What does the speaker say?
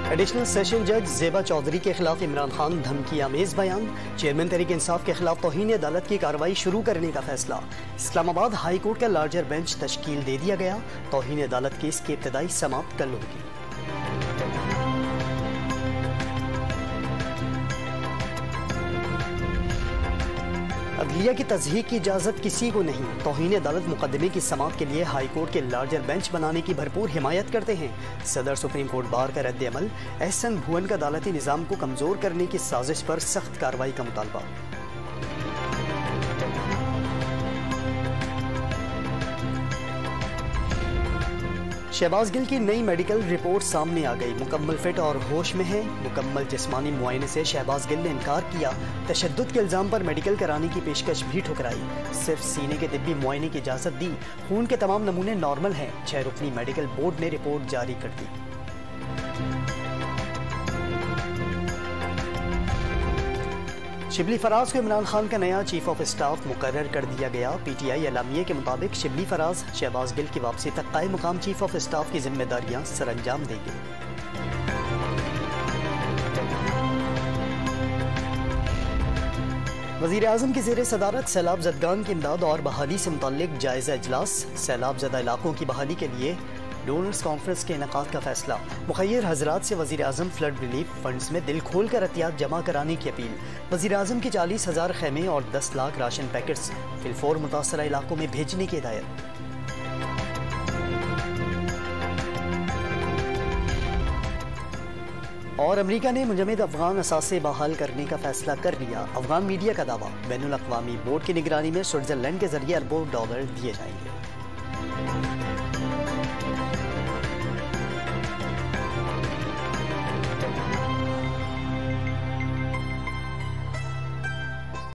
Additional session जज ज़ेबा चौधरी के खिलाफ इमरान खान धमकी आमेज बयान। चेयरमैन तहरीक इंसाफ के खिलाफ तौहीन अदालत की कार्रवाई शुरू करने का फैसला। इस्लामाबाद हाई कोर्ट का लार्जर बेंच तश्कील दे दिया गया। तौहीन अदालत केस की इब्तदाई समाप्त कल होगी। अदलिया की तज़हीक की इजाज़त किसी को नहीं। तौहीन अदालत मुकदमे की समाअत के लिए हाई कोर्ट के लार्जर बेंच बनाने की भरपूर हिमायत करते हैं। सदर सुप्रीम कोर्ट बार का रद्द अमल। एहसन भुवन का अदालती निज़ाम को कमज़ोर करने की साजिश पर सख्त कार्रवाई का मुतालबा। शहबाज गिल की नई मेडिकल रिपोर्ट सामने आ गई। मुकम्मल फिट और होश में है। मुकम्मल जिस्मानी मुआयने से शहबाज गिल ने इनकार किया। तशद्दुद के इल्ज़ाम पर मेडिकल कराने की पेशकश भी ठुकराई। सिर्फ सीने के तिब्बी मुआयने की इजाज़त दी। खून के तमाम नमूने नॉर्मल हैं। 6 रुकनी मेडिकल बोर्ड ने रिपोर्ट जारी कर दी। शिबली फराज को इमरान खान का नया चीफ ऑफ स्टाफ मुकर्रर कर दिया गया। पीटीआई एलामिये के मुताबिक शिबली फराज शहबाज गिल की वापसी तक कायम मुकाम चीफ ऑफ स्टाफ की जिम्मेदारियां सरअंजाम देंगे। वज़ीर आज़म की ज़ेरे सदारत सैलाब ज़दगान की इमदाद और बहाली से मुताल्लिक जायज़ा इजलास। सैलाब ज़दा इलाकों की बहाली के लिए डोनर्स कॉन्फ्रेंस के इनेकाद का फैसला। मुखय्यर हजरात से वज़ीर आज़म फ्लड रिलीफ फंड्स में दिल खोल कर एहतियात जमा कराने की अपील। वज़ीर आज़म की 40,000 खेमे और 10 लाख राशन पैकेट्स फिलफौर मुतासरा इलाकों में भेजने की हिदायत। और अमरीका ने मुंजमद अफगान असासे बहाल करने का फैसला कर लिया। अफगान मीडिया का दावा, बैनुल अक़वामी बोर्ड की निगरानी में स्विट्ज़रलैंड के जरिए अरबों डॉलर दिए जाएंगे।